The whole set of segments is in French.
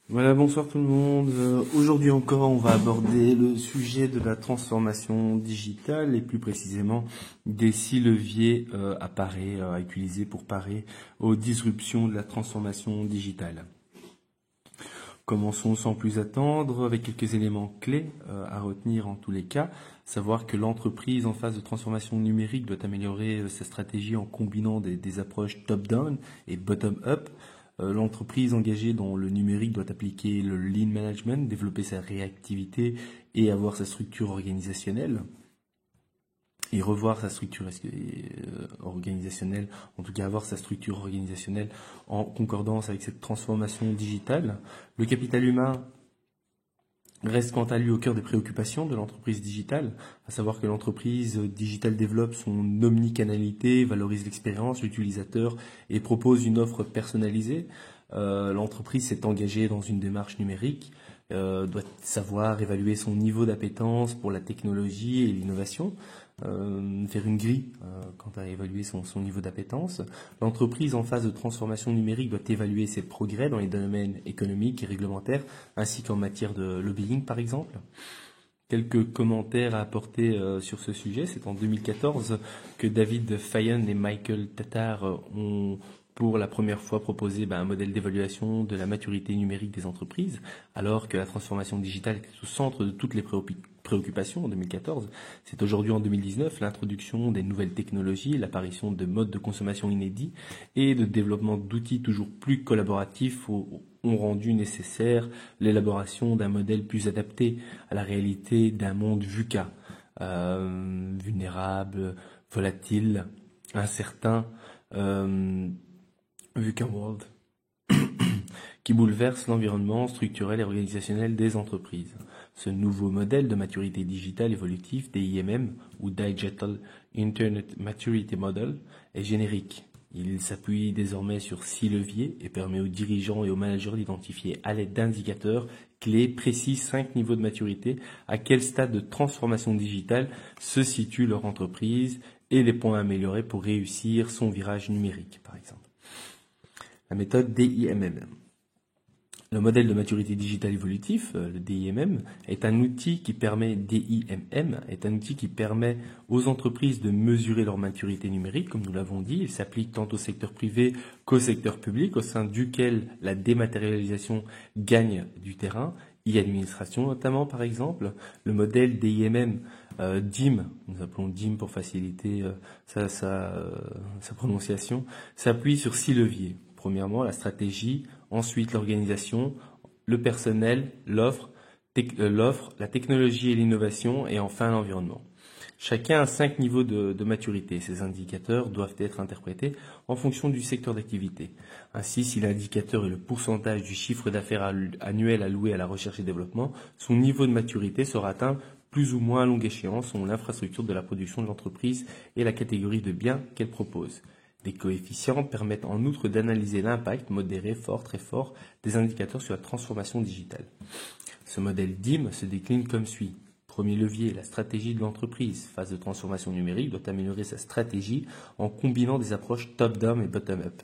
Voilà, bonsoir tout le monde. Aujourd'hui encore, on va aborder le sujet de la transformation digitale et plus précisément des 6 leviers à utiliser pour parer aux disruptions de la transformation digitale. Commençons sans plus attendre avec quelques éléments clés à retenir en tous les cas. Savoir que l'entreprise en phase de transformation numérique doit améliorer sa stratégie en combinant des approches top-down et bottom-up. L'entreprise engagée dans le numérique doit appliquer le lean management, développer sa réactivité et avoir sa structure organisationnelle. Et revoir sa structure organisationnelle, en tout cas avoir sa structure organisationnelle en concordance avec cette transformation digitale. Le capital humain reste quant à lui au cœur des préoccupations de l'entreprise digitale, à savoir que l'entreprise digitale développe son omnicanalité, valorise l'expérience utilisateur et propose une offre personnalisée. L'entreprise s'est engagée dans une démarche numérique, doit savoir évaluer son niveau d'appétence pour la technologie et l'innovation, faire une grille quant à évaluer son niveau d'appétence. L'entreprise en phase de transformation numérique doit évaluer ses progrès dans les domaines économiques et réglementaires, ainsi qu'en matière de lobbying par exemple. Quelques commentaires à apporter sur ce sujet. C'est en 2014 que David Fayon et Michael Tatar ont pour la première fois proposé un modèle d'évaluation de la maturité numérique des entreprises, alors que la transformation digitale était au centre de toutes les préoccupations en 2014. C'est aujourd'hui en 2019 l'introduction des nouvelles technologies, l'apparition de modes de consommation inédits et de développement d'outils toujours plus collaboratifs ont rendu nécessaire l'élaboration d'un modèle plus adapté à la réalité d'un monde VUCA, vulnérable, volatile, incertain, VUCA World, qui bouleverse l'environnement structurel et organisationnel des entreprises. Ce nouveau modèle de maturité digitale évolutive, DIMM, ou Digital Internet Maturity Model, est générique. Il s'appuie désormais sur 6 leviers et permet aux dirigeants et aux managers d'identifier à l'aide d'indicateurs clés précis 5 niveaux de maturité, à quel stade de transformation digitale se situe leur entreprise et les points à améliorer pour réussir son virage numérique, par exemple. La méthode DIMM. Le modèle de maturité digitale évolutif, le DIMM, est un outil qui permet aux entreprises de mesurer leur maturité numérique, comme nous l'avons dit. Il s'applique tant au secteur privé qu'au secteur public, au sein duquel la dématérialisation gagne du terrain, e-administration notamment par exemple. Le modèle DIMM DIM, nous appelons DIM pour faciliter sa prononciation, s'appuie sur 6 leviers. Premièrement, la stratégie, ensuite l'organisation, le personnel, l'offre, la technologie et l'innovation, et enfin l'environnement. Chacun a 5 niveaux de maturité. Ces indicateurs doivent être interprétés en fonction du secteur d'activité. Ainsi, si l'indicateur est le pourcentage du chiffre d'affaires annuel alloué à la recherche et développement, son niveau de maturité sera atteint plus ou moins à longue échéance selon l'infrastructure de la production de l'entreprise et la catégorie de biens qu'elle propose. Les coefficients permettent en outre d'analyser l'impact modéré, fort, très fort des indicateurs sur la transformation digitale. Ce modèle DIM se décline comme suit. Premier levier, la stratégie de l'entreprise. Phase de transformation numérique doit améliorer sa stratégie en combinant des approches top-down et bottom-up.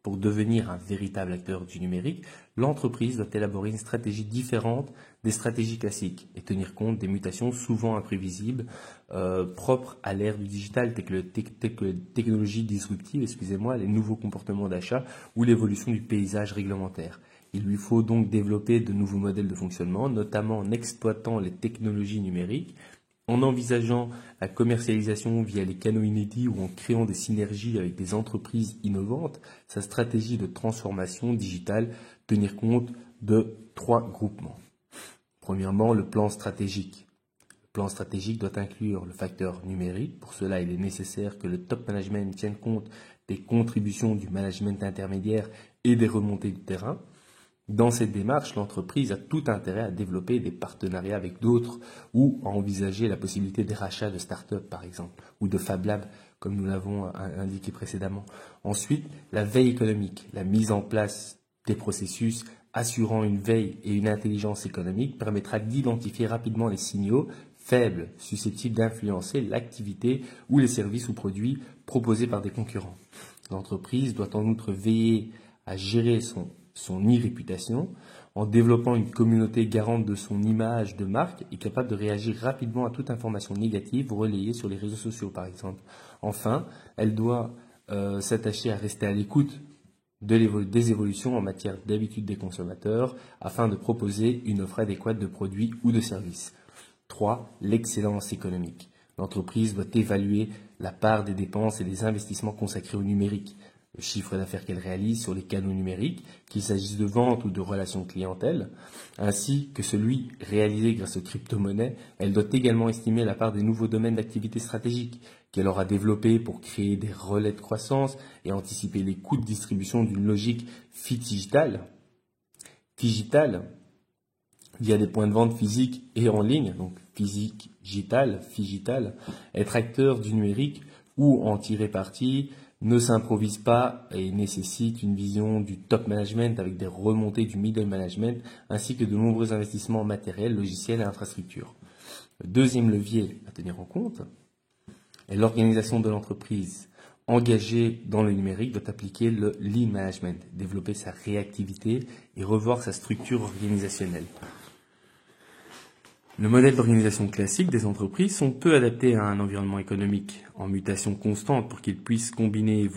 Pour devenir un véritable acteur du numérique, l'entreprise doit élaborer une stratégie différente des stratégies classiques et tenir compte des mutations souvent imprévisibles propres à l'ère du digital, telles que les technologies disruptives, les nouveaux comportements d'achat ou l'évolution du paysage réglementaire. Il lui faut donc développer de nouveaux modèles de fonctionnement, notamment en exploitant les technologies numériques, en envisageant la commercialisation via les canaux inédits ou en créant des synergies avec des entreprises innovantes. Sa stratégie de transformation digitale tenir compte de 3 groupements. Premièrement, le plan stratégique. Le plan stratégique doit inclure le facteur numérique. Pour cela, il est nécessaire que le top management tienne compte des contributions du management intermédiaire et des remontées du terrain. Dans cette démarche, l'entreprise a tout intérêt à développer des partenariats avec d'autres ou à envisager la possibilité des rachats de start-up, par exemple, ou de Fab Lab, comme nous l'avons indiqué précédemment. Ensuite, la veille économique, la mise en place des processus assurant une veille et une intelligence économique permettra d'identifier rapidement les signaux faibles susceptibles d'influencer l'activité ou les services ou produits proposés par des concurrents. L'entreprise doit en outre veiller à gérer son e-réputation En développant une communauté garante de son image de marque et capable de réagir rapidement à toute information négative relayée sur les réseaux sociaux, par exemple. Enfin, elle doit s'attacher à rester à l'écoute des évolutions en matière d'habitude des consommateurs afin de proposer une offre adéquate de produits ou de services. 3. L'excellence économique. L'entreprise doit évaluer la part des dépenses et des investissements consacrés au numérique, le chiffre d'affaires qu'elle réalise sur les canaux numériques, qu'il s'agisse de vente ou de relations clientèle, ainsi que celui réalisé grâce aux crypto-monnaies. Elle doit également estimer la part des nouveaux domaines d'activité stratégiques qu'elle aura développés pour créer des relais de croissance et anticiper les coûts de distribution d'une logique digitale via des points de vente physiques et en ligne, donc physique, digital, être acteur du numérique ou en tirer parti ne s'improvise pas et nécessite une vision du top management avec des remontées du middle management ainsi que de nombreux investissements matériels, logiciels et infrastructures. Le deuxième levier à tenir en compte est l'organisation de l'entreprise. Engagée dans le numérique doit appliquer le lean management, développer sa réactivité et revoir sa structure organisationnelle. Le modèle d'organisation classique des entreprises sont peu adaptés à un environnement économique en mutation constante pour qu'ils puissent combiner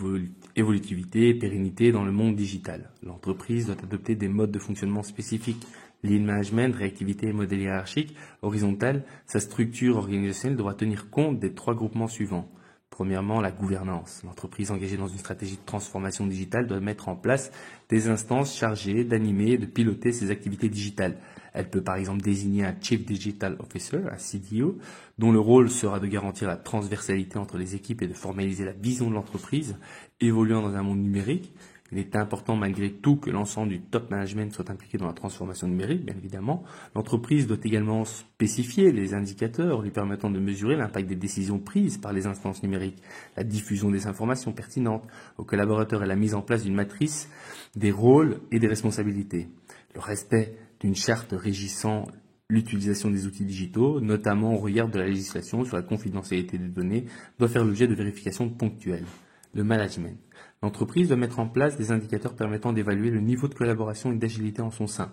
évolutivité et pérennité dans le monde digital. L'entreprise doit adopter des modes de fonctionnement spécifiques. Lean management, réactivité et modèle hiérarchique horizontal, sa structure organisationnelle devra tenir compte des 3 groupements suivants. Premièrement, la gouvernance. L'entreprise engagée dans une stratégie de transformation digitale doit mettre en place des instances chargées d'animer et de piloter ses activités digitales. Elle peut par exemple désigner un Chief Digital Officer, un CDO, dont le rôle sera de garantir la transversalité entre les équipes et de formaliser la vision de l'entreprise évoluant dans un monde numérique. Il est important malgré tout que l'ensemble du top management soit impliqué dans la transformation numérique, bien évidemment. L'entreprise doit également spécifier les indicateurs lui permettant de mesurer l'impact des décisions prises par les instances numériques, la diffusion des informations pertinentes aux collaborateurs et la mise en place d'une matrice des rôles et des responsabilités. Le respect d'une charte régissant l'utilisation des outils digitaux, notamment au regard de la législation sur la confidentialité des données, doit faire l'objet de vérifications ponctuelles. Le management. L'entreprise doit mettre en place des indicateurs permettant d'évaluer le niveau de collaboration et d'agilité en son sein.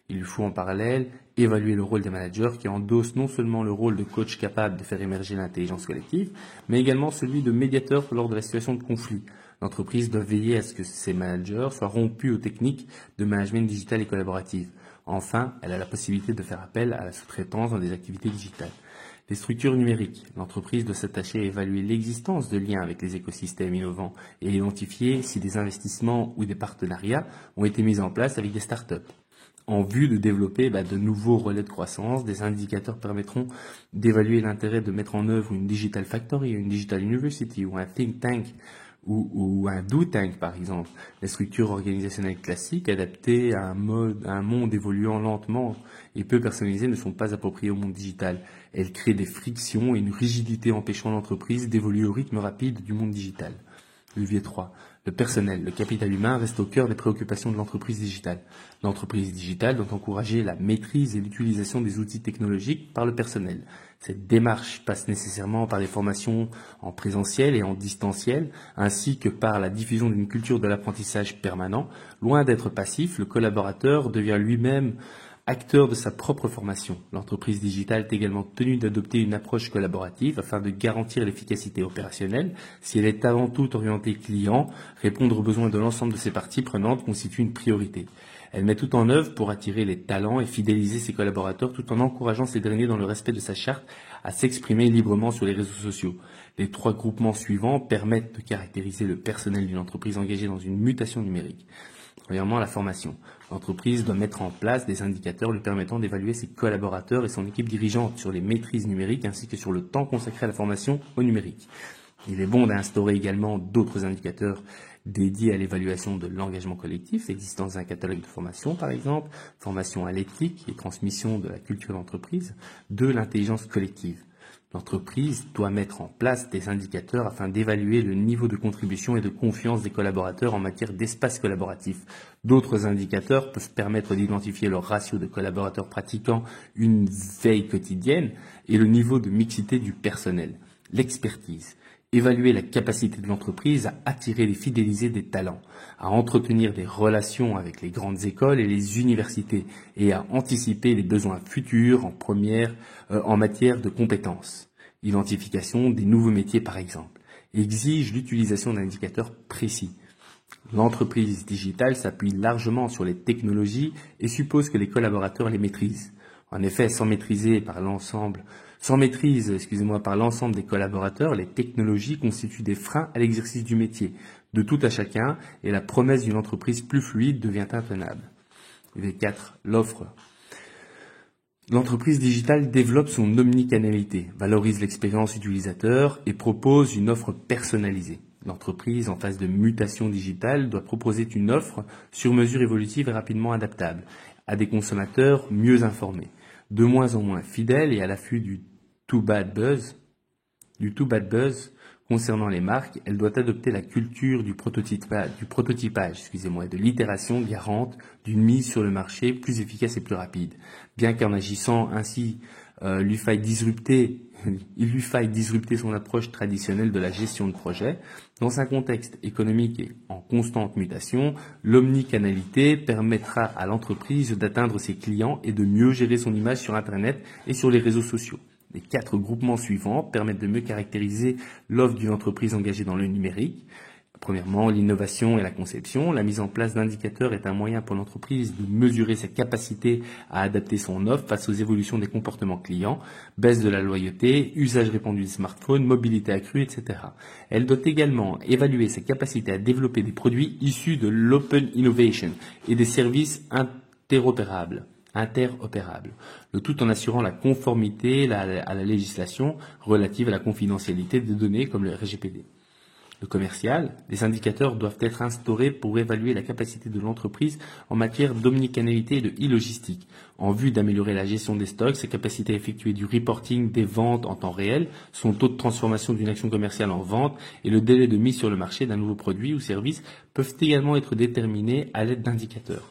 Il lui faut en parallèle évaluer le rôle des managers qui endossent non seulement le rôle de coach capable de faire émerger l'intelligence collective, mais également celui de médiateur lors de la situation de conflit. L'entreprise doit veiller à ce que ces managers soient rompus aux techniques de management digital et collaboratif. Enfin, elle a la possibilité de faire appel à la sous-traitance dans des activités digitales. Les structures numériques. L'entreprise doit s'attacher à évaluer l'existence de liens avec les écosystèmes innovants et identifier si des investissements ou des partenariats ont été mis en place avec des startups. En vue de développer de nouveaux relais de croissance, des indicateurs permettront d'évaluer l'intérêt de mettre en œuvre une digital factory, une digital university ou un think tank ou un do tank par exemple. Les structures organisationnelles classiques adaptées à un monde évoluant lentement et peu personnalisées ne sont pas appropriées au monde digital. Elles créent des frictions et une rigidité empêchant l'entreprise d'évoluer au rythme rapide du monde digital. Levier 3. Le personnel, le capital humain reste au cœur des préoccupations de l'entreprise digitale. L'entreprise digitale doit encourager la maîtrise et l'utilisation des outils technologiques par le personnel. Cette démarche passe nécessairement par des formations en présentiel et en distanciel, ainsi que par la diffusion d'une culture de l'apprentissage permanent. Loin d'être passif, le collaborateur devient lui-même acteur de sa propre formation. L'entreprise digitale est également tenue d'adopter une approche collaborative afin de garantir l'efficacité opérationnelle. Si elle est avant tout orientée client, répondre aux besoins de l'ensemble de ses parties prenantes constitue une priorité. Elle met tout en œuvre pour attirer les talents et fidéliser ses collaborateurs tout en encourageant ces derniers dans le respect de sa charte à s'exprimer librement sur les réseaux sociaux. Les 3 groupements suivants permettent de caractériser le personnel d'une entreprise engagée dans une mutation numérique. Premièrement, la formation. L'entreprise doit mettre en place des indicateurs lui permettant d'évaluer ses collaborateurs et son équipe dirigeante sur les maîtrises numériques ainsi que sur le temps consacré à la formation au numérique. Il est bon d'instaurer également d'autres indicateurs dédiés à l'évaluation de l'engagement collectif, existence d'un catalogue de formation par exemple, formation à l'éthique et transmission de la culture d'entreprise, de l'intelligence collective. L'entreprise doit mettre en place des indicateurs afin d'évaluer le niveau de contribution et de confiance des collaborateurs en matière d'espace collaboratif. D'autres indicateurs peuvent permettre d'identifier leur ratio de collaborateurs pratiquant une veille quotidienne et le niveau de mixité du personnel. L'expertise. évaluer la capacité de l'entreprise à attirer et fidéliser des talents, à entretenir des relations avec les grandes écoles et les universités et à anticiper les besoins futurs en matière de compétences. Identification des nouveaux métiers par exemple, exige l'utilisation d'indicateurs précis. L'entreprise digitale s'appuie largement sur les technologies et suppose que les collaborateurs les maîtrisent. En effet, sans maîtrise par l'ensemble des collaborateurs, les technologies constituent des freins à l'exercice du métier, de tout à chacun, et la promesse d'une entreprise plus fluide devient intenable. V4. L'offre. L'entreprise digitale développe son omnicanalité, valorise l'expérience utilisateur et propose une offre personnalisée. L'entreprise, en phase de mutation digitale, doit proposer une offre sur mesure évolutive et rapidement adaptable à des consommateurs mieux informés, de moins en moins fidèles et à l'affût du too bad buzz concernant les marques. Elle doit adopter la culture du prototypage, et de l'itération garante d'une mise sur le marché plus efficace et plus rapide. Bien qu'en agissant ainsi, il lui faille disrupter son approche traditionnelle de la gestion de projet. Dans un contexte économique et en constante mutation, l'omnicanalité permettra à l'entreprise d'atteindre ses clients et de mieux gérer son image sur Internet et sur les réseaux sociaux. Les 4 groupements suivants permettent de mieux caractériser l'offre d'une entreprise engagée dans le numérique. Premièrement, l'innovation et la conception. La mise en place d'indicateurs est un moyen pour l'entreprise de mesurer sa capacité à adapter son offre face aux évolutions des comportements clients, baisse de la loyauté, usage répandu des smartphones, mobilité accrue, etc. Elle doit également évaluer sa capacité à développer des produits issus de l'open innovation et des services interopérables, le tout en assurant la conformité à la législation relative à la confidentialité des données comme le RGPD. Le commercial, les indicateurs doivent être instaurés pour évaluer la capacité de l'entreprise en matière d'omnicanalité et de e-logistique, en vue d'améliorer la gestion des stocks, sa capacité à effectuer du reporting des ventes en temps réel, son taux de transformation d'une action commerciale en vente et le délai de mise sur le marché d'un nouveau produit ou service peuvent également être déterminés à l'aide d'indicateurs.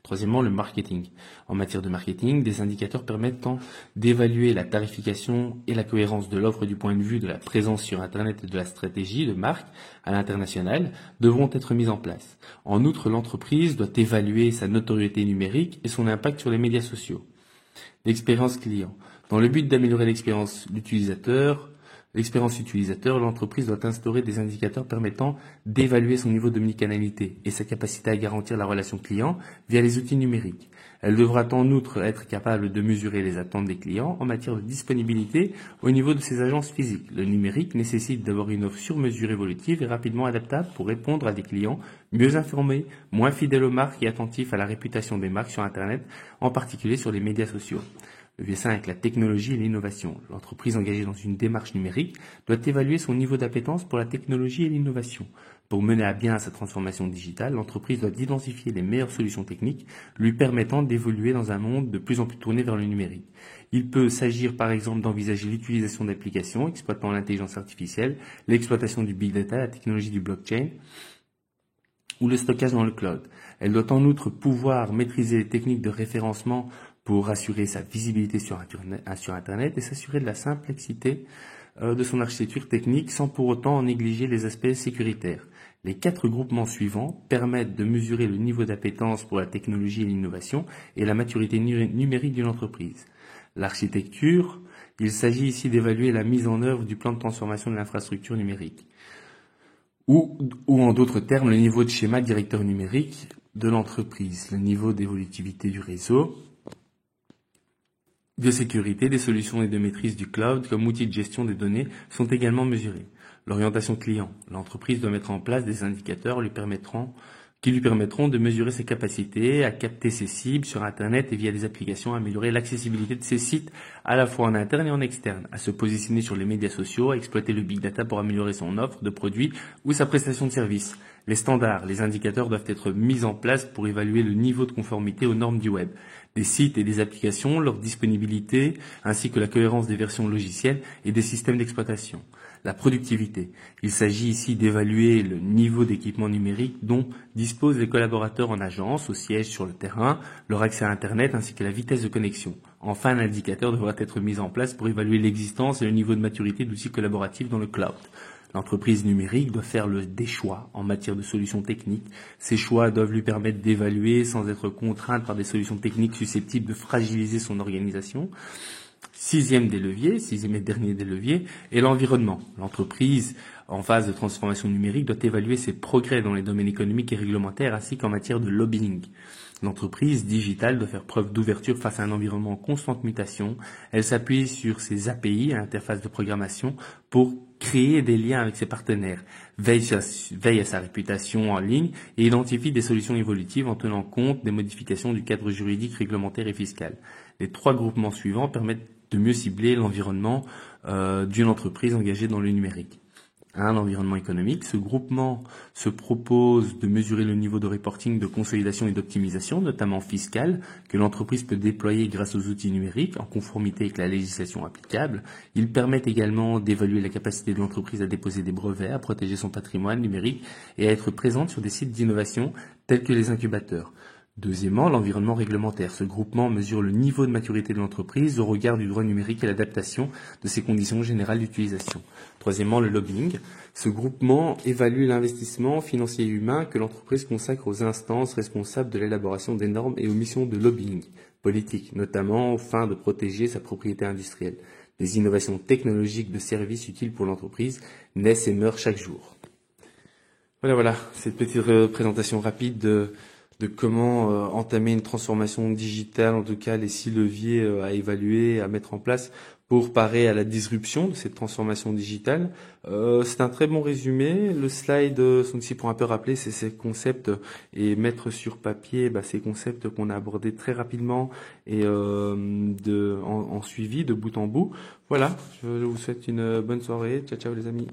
Troisièmement, le marketing. En matière de marketing, des indicateurs permettant d'évaluer la tarification et la cohérence de l'offre du point de vue de la présence sur Internet et de la stratégie de marque à l'international devront être mis en place. En outre, l'entreprise doit évaluer sa notoriété numérique et son impact sur les médias sociaux. L'expérience client. Dans le but d'améliorer l'expérience utilisateur, l'entreprise doit instaurer des indicateurs permettant d'évaluer son niveau d'omnicanalité et sa capacité à garantir la relation client via les outils numériques. Elle devra en outre être capable de mesurer les attentes des clients en matière de disponibilité au niveau de ses agences physiques. Le numérique nécessite d'avoir une offre sur mesure évolutive et rapidement adaptable pour répondre à des clients mieux informés, moins fidèles aux marques et attentifs à la réputation des marques sur Internet, en particulier sur les médias sociaux. Le V5, la technologie et l'innovation. L'entreprise engagée dans une démarche numérique doit évaluer son niveau d'appétence pour la technologie et l'innovation. Pour mener à bien sa transformation digitale, l'entreprise doit identifier les meilleures solutions techniques lui permettant d'évoluer dans un monde de plus en plus tourné vers le numérique. Il peut s'agir par exemple d'envisager l'utilisation d'applications exploitant l'intelligence artificielle, l'exploitation du big data, la technologie du blockchain ou le stockage dans le cloud. Elle doit en outre pouvoir maîtriser les techniques de référencement pour assurer sa visibilité sur Internet et s'assurer de la simplicité de son architecture technique sans pour autant en négliger les aspects sécuritaires. Les 4 groupements suivants permettent de mesurer le niveau d'appétence pour la technologie et l'innovation et la maturité numérique d'une entreprise. L'architecture, il s'agit ici d'évaluer la mise en œuvre du plan de transformation de l'infrastructure numérique. Ou en d'autres termes, le niveau de schéma directeur numérique de l'entreprise, le niveau d'évolutivité du réseau, de sécurité, des solutions et de maîtrise du cloud comme outil de gestion des données sont également mesurés. L'orientation client. L'entreprise doit mettre en place des indicateurs qui lui permettront de mesurer ses capacités à capter ses cibles sur Internet et via des applications à améliorer l'accessibilité de ses sites à la fois en interne et en externe, à se positionner sur les médias sociaux, à exploiter le big data pour améliorer son offre de produits ou sa prestation de services. Les standards, les indicateurs doivent être mis en place pour évaluer le niveau de conformité aux normes du web, des sites et des applications, leur disponibilité, ainsi que la cohérence des versions logicielles et des systèmes d'exploitation. La productivité. Il s'agit ici d'évaluer le niveau d'équipement numérique dont disposent les collaborateurs en agence, au siège sur le terrain, leur accès à Internet ainsi que la vitesse de connexion. Enfin, un indicateur devra être mis en place pour évaluer l'existence et le niveau de maturité d'outils collaboratifs dans le cloud. L'entreprise numérique doit faire des choix en matière de solutions techniques. Ces choix doivent lui permettre d'évaluer sans être contrainte par des solutions techniques susceptibles de fragiliser son organisation. Sixième et dernier des leviers, est l'environnement. L'entreprise, en phase de transformation numérique, doit évaluer ses progrès dans les domaines économiques et réglementaires ainsi qu'en matière de lobbying. L'entreprise digitale doit faire preuve d'ouverture face à un environnement en constante mutation. Elle s'appuie sur ses API, interfaces de programmation, pour créer des liens avec ses partenaires, veille à sa réputation en ligne et identifie des solutions évolutives en tenant compte des modifications du cadre juridique, réglementaire et fiscal. Les trois groupements suivants permettent de mieux cibler l'environnement d'une entreprise engagée dans le numérique. L'environnement économique. Ce groupement se propose de mesurer le niveau de reporting, de consolidation et d'optimisation, notamment fiscal, que l'entreprise peut déployer grâce aux outils numériques en conformité avec la législation applicable. Ils permettent également d'évaluer la capacité de l'entreprise à déposer des brevets, à protéger son patrimoine numérique et à être présente sur des sites d'innovation tels que les incubateurs. Deuxièmement, l'environnement réglementaire. Ce groupement mesure le niveau de maturité de l'entreprise au regard du droit numérique et l'adaptation de ses conditions générales d'utilisation. Troisièmement, le lobbying. Ce groupement évalue l'investissement financier et humain que l'entreprise consacre aux instances responsables de l'élaboration des normes et aux missions de lobbying politique, notamment aux fins de protéger sa propriété industrielle. Des innovations technologiques de services utiles pour l'entreprise naissent et meurent chaque jour. Voilà, cette petite présentation rapide de comment entamer une transformation digitale, en tout cas les 6 leviers à évaluer, à mettre en place pour parer à la disruption de cette transformation digitale. C'est un très bon résumé. Le slide sont ici pour un peu rappeler ces concepts et mettre sur papier ces concepts qu'on a abordés très rapidement et en suivi de bout en bout. Voilà, je vous souhaite une bonne soirée. Ciao, ciao les amis.